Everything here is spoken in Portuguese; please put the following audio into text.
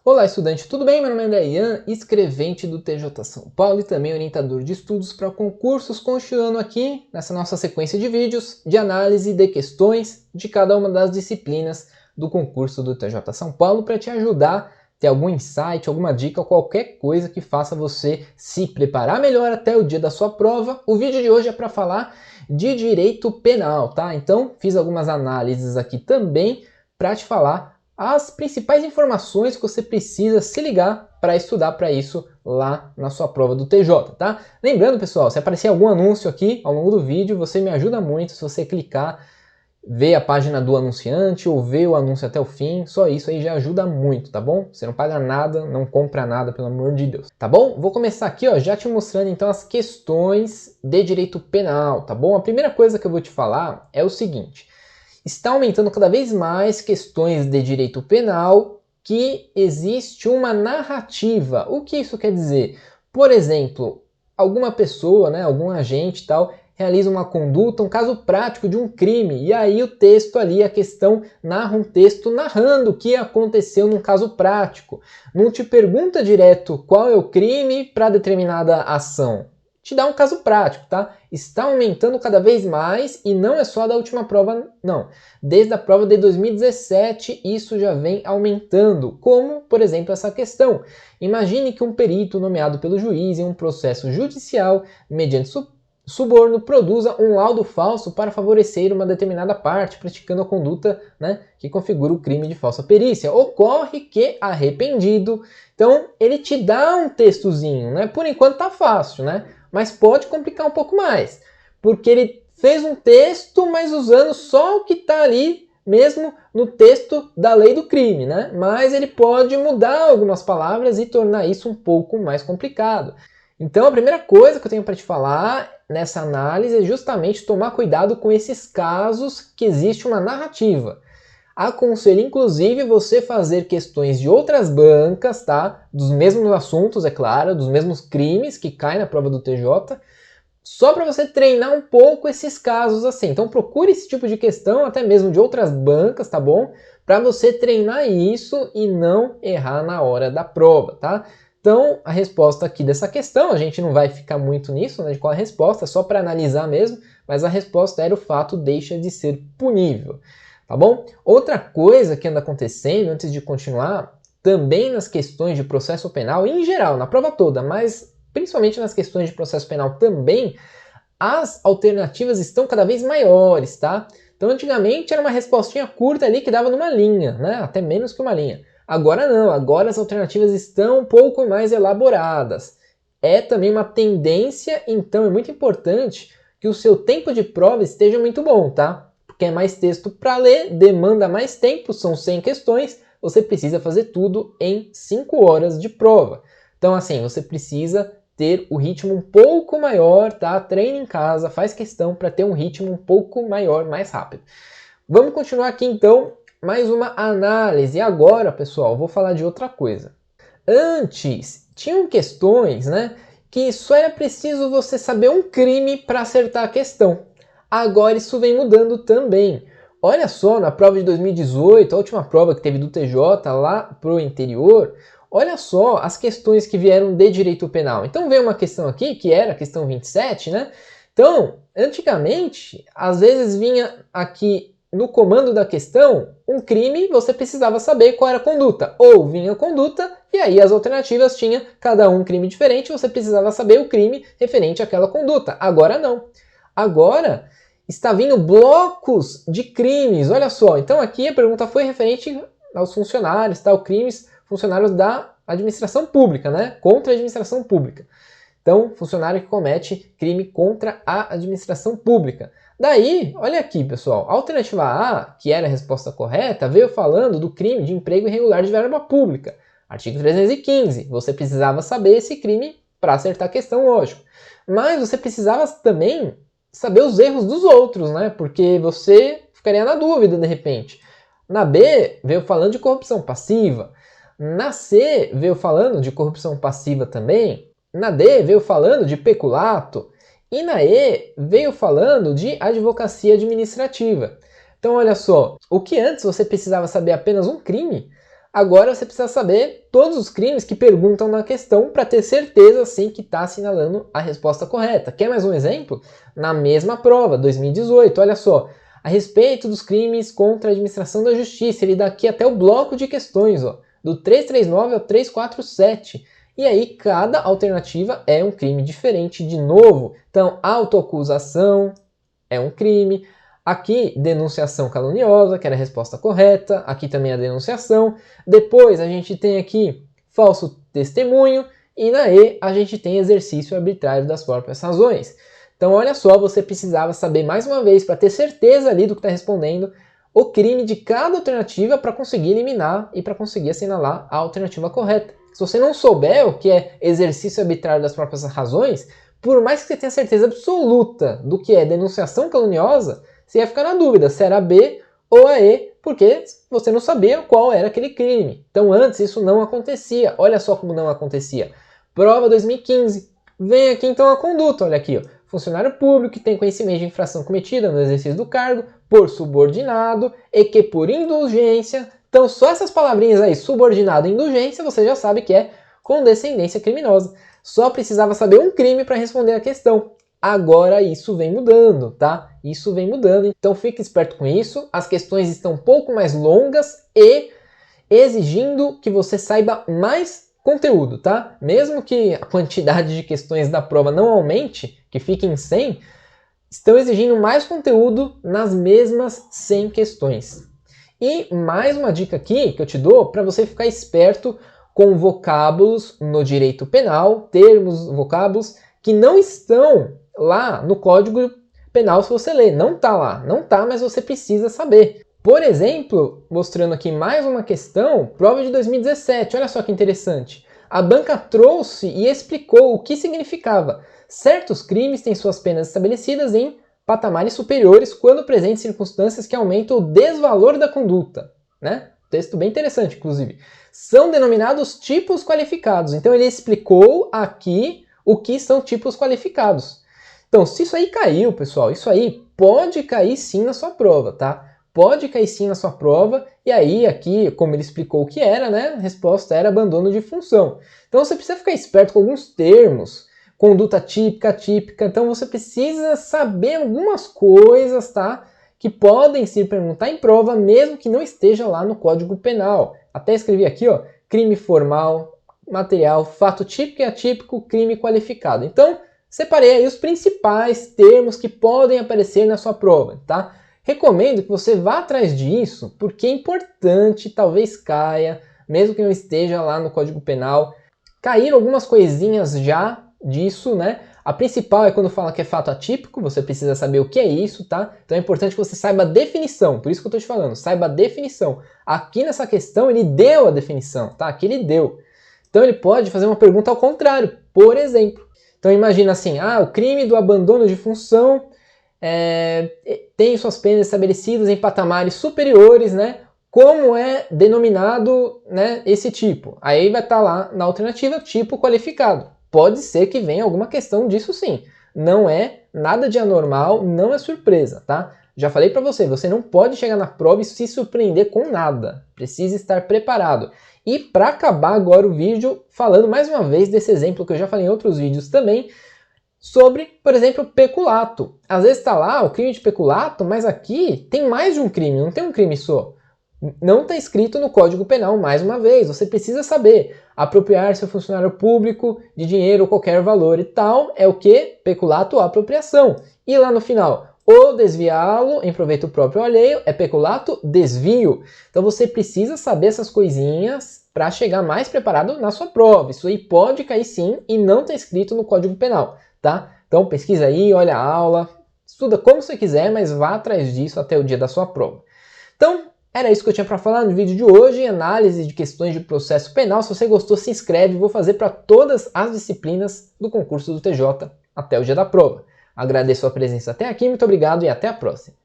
Olá, estudante, tudo bem? Meu nome é André Ian, escrevente do TJ São Paulo e também orientador de estudos para concursos, continuando aqui nessa nossa sequência de vídeos de análise de questões de cada uma das disciplinas do concurso do TJ São Paulo para te ajudar a ter algum insight, alguma dica, qualquer coisa que faça você se preparar melhor até o dia da sua prova. O vídeo de hoje é para falar de direito penal, tá? Então, fiz algumas análises aqui também para te falar as principais informações que você precisa se ligar para estudar para isso lá na sua prova do TJ, tá? Lembrando, pessoal, se aparecer algum anúncio aqui ao longo do vídeo, você me ajuda muito se você clicar, ver a página do anunciante ou ver o anúncio até o fim, só isso aí já ajuda muito, tá bom? Você não paga nada, não compra nada, pelo amor de Deus, tá bom? Vou começar aqui, ó, já te mostrando então as questões de direito penal, tá bom? A primeira coisa que eu vou te falar é o seguinte: está aumentando cada vez mais questões de direito penal que existe uma narrativa. O que isso quer dizer? Por exemplo, alguma pessoa, né, algum agente e tal, realiza uma conduta, um caso prático de um crime, e aí o texto ali, a questão narra um texto narrando o que aconteceu num caso prático. Não te pergunta direto qual é o crime para determinada ação. Te dá um caso prático, tá? Está aumentando cada vez mais e não é só da última prova, não. Desde a prova de 2017 isso já vem aumentando, como, por exemplo, essa questão. Imagine que um perito nomeado pelo juiz em um processo judicial, mediante suborno, produza um laudo falso para favorecer uma determinada parte, praticando a conduta, né, que configura o crime de falsa perícia. Ocorre que, arrependido, então ele te dá um textozinho, né? Por enquanto tá fácil, né? Mas pode complicar um pouco mais, porque ele fez um texto, mas usando só o que está ali mesmo no texto da lei do crime, né? Mas ele pode mudar algumas palavras e tornar isso um pouco mais complicado. Então a primeira coisa que eu tenho para te falar nessa análise é justamente tomar cuidado com esses casos que existe uma narrativa. Aconselho, inclusive, você fazer questões de outras bancas, tá? Dos mesmos assuntos, é claro, dos mesmos crimes que caem na prova do TJ, só para você treinar um pouco esses casos assim. Então procure esse tipo de questão, até mesmo de outras bancas, tá bom? Para você treinar isso e não errar na hora da prova, tá? Então, a resposta aqui dessa questão, a gente não vai ficar muito nisso, né, de qual é a resposta, só para analisar mesmo, mas a resposta era: o fato deixa de ser punível. Tá bom? Outra coisa que anda acontecendo, antes de continuar, também nas questões de processo penal, em geral, na prova toda, mas principalmente nas questões de processo penal também, as alternativas estão cada vez maiores, tá? Então, antigamente era uma respostinha curta ali que dava numa linha, né? Até menos que uma linha. Agora não, agora as alternativas estão um pouco mais elaboradas. É também uma tendência, então é muito importante que o seu tempo de prova esteja muito bom, tá? Porque é mais texto para ler, demanda mais tempo, são 100 questões, você precisa fazer tudo em 5 horas de prova. Então, assim, você precisa ter o ritmo um pouco maior, tá? Treina em casa, faz questão para ter um ritmo um pouco maior, mais rápido. Vamos continuar aqui, então, mais uma análise. E agora, pessoal, vou falar de outra coisa. Antes, tinham questões, né, que só era preciso você saber um crime para acertar a questão. Agora isso vem mudando também. Olha só, na prova de 2018, a última prova que teve do TJ lá pro interior, olha só as questões que vieram de direito penal. Então veio uma questão aqui, que era a questão 27, né? Então, antigamente, às vezes vinha aqui no comando da questão um crime, você precisava saber qual era a conduta. Ou vinha a conduta, e aí as alternativas tinham cada um crime diferente, você precisava saber o crime referente àquela conduta. Agora não. Agora está vindo blocos de crimes, olha só. Então aqui a pergunta foi referente aos funcionários, tá? Os crimes funcionários da administração pública, né? Contra a administração pública. Então, funcionário que comete crime contra a administração pública. Daí, olha aqui, pessoal, a alternativa A, que era a resposta correta, veio falando do crime de emprego irregular de verba pública. Artigo 315, você precisava saber esse crime para acertar a questão, lógico. Mas você precisava também saber os erros dos outros, né? Porque você ficaria na dúvida de repente. Na B, veio falando de corrupção passiva. Na C, veio falando de corrupção passiva também. Na D, veio falando de peculato. E na E, veio falando de advocacia administrativa. Então, olha só, o que antes você precisava saber apenas um crime, Agora você precisa saber todos os crimes que perguntam na questão para ter certeza sim que está assinalando a resposta correta. Quer mais um exemplo? Na mesma prova, 2018, olha só. A respeito dos crimes contra a administração da justiça, ele dá aqui até o bloco de questões, ó, do 339 ao 347. E aí cada alternativa é um crime diferente de novo. Então, autoacusação é um crime. Aqui, denunciação caluniosa, que era a resposta correta. Aqui também a denunciação. Depois, a gente tem aqui falso testemunho. E na E, a gente tem exercício arbitrário das próprias razões. Então, olha só, você precisava saber mais uma vez, para ter certeza ali do que está respondendo, o crime de cada alternativa para conseguir eliminar e para conseguir assinalar a alternativa correta. Se você não souber o que é exercício arbitrário das próprias razões, por mais que você tenha certeza absoluta do que é denunciação caluniosa, você ia ficar na dúvida se era a B ou a E, porque você não sabia qual era aquele crime. Então antes isso não acontecia. Olha só como não acontecia. Prova 2015. Vem aqui então a conduta, olha aqui, ó. Funcionário público que tem conhecimento de infração cometida no exercício do cargo por subordinado e que por indulgência. Então só essas palavrinhas aí, subordinado e indulgência, você já sabe que é condescendência criminosa. Só precisava saber um crime para responder a questão. Agora isso vem mudando, tá? Isso vem mudando, então fique esperto com isso. As questões estão um pouco mais longas e exigindo que você saiba mais conteúdo, tá? Mesmo que a quantidade de questões da prova não aumente, que fique em 100, estão exigindo mais conteúdo nas mesmas 100 questões. E mais uma dica aqui que eu te dou para você ficar esperto com vocábulos no direito penal, termos, vocábulos que não estão lá no Código Penal se você ler. Não tá lá, não tá, mas você precisa saber. Por exemplo, mostrando aqui mais uma questão, prova de 2017, olha só que interessante. A banca trouxe e explicou o que significava. Certos crimes têm suas penas estabelecidas em patamares superiores quando presentes circunstâncias que aumentam o desvalor da conduta, né? Texto bem interessante, inclusive. São denominados tipos qualificados. Então ele explicou aqui o que são tipos qualificados. Então, se isso aí caiu, pessoal, isso aí pode cair sim na sua prova, tá? Pode cair sim na sua prova, e aí aqui, como ele explicou o que era, né? A resposta era abandono de função. Então você precisa ficar esperto com alguns termos, conduta típica, atípica, então você precisa saber algumas coisas, tá? Que podem se perguntar em prova, mesmo que não esteja lá no Código Penal. Até escrevi aqui, ó, crime formal, material, fato típico e atípico, crime qualificado. Então, separei aí os principais termos que podem aparecer na sua prova, tá? Recomendo que você vá atrás disso, porque é importante, talvez caia, mesmo que não esteja lá no Código Penal. Caíram algumas coisinhas já disso, né? A principal é quando fala que é fato atípico, você precisa saber o que é isso, tá? Então é importante que você saiba a definição, por isso que eu tô te falando, saiba a definição. Aqui nessa questão ele deu a definição, tá? Aqui ele deu. Então ele pode fazer uma pergunta ao contrário, por exemplo. Então imagina assim, o crime do abandono de função tem suas penas estabelecidas em patamares superiores, né? Como é denominado, né, esse tipo? Aí vai estar lá na alternativa tipo qualificado. Pode ser que venha alguma questão disso sim. Não é nada de anormal, não é surpresa, tá? Já falei para você, você não pode chegar na prova e se surpreender com nada. Precisa estar preparado. E para acabar agora o vídeo, falando mais uma vez desse exemplo que eu já falei em outros vídeos também, sobre, por exemplo, peculato. Às vezes está lá o crime de peculato, mas aqui tem mais de um crime, não tem um crime só. Não está escrito no Código Penal, mais uma vez. Você precisa saber. Apropriar-se ao funcionário público de dinheiro ou qualquer valor e tal é o que? Peculato ou apropriação. E lá no final, ou desviá-lo em proveito próprio ou alheio é peculato desvio. Então você precisa saber essas coisinhas para chegar mais preparado na sua prova. Isso aí pode cair sim e não está escrito no Código Penal, tá? Então pesquisa aí, olha a aula, estuda como você quiser, mas vá atrás disso até o dia da sua prova. Então, era isso que eu tinha para falar no vídeo de hoje, análise de questões de processo penal. Se você gostou, se inscreve, vou fazer para todas as disciplinas do concurso do TJ até o dia da prova. Agradeço a presença até aqui, muito obrigado e até a próxima.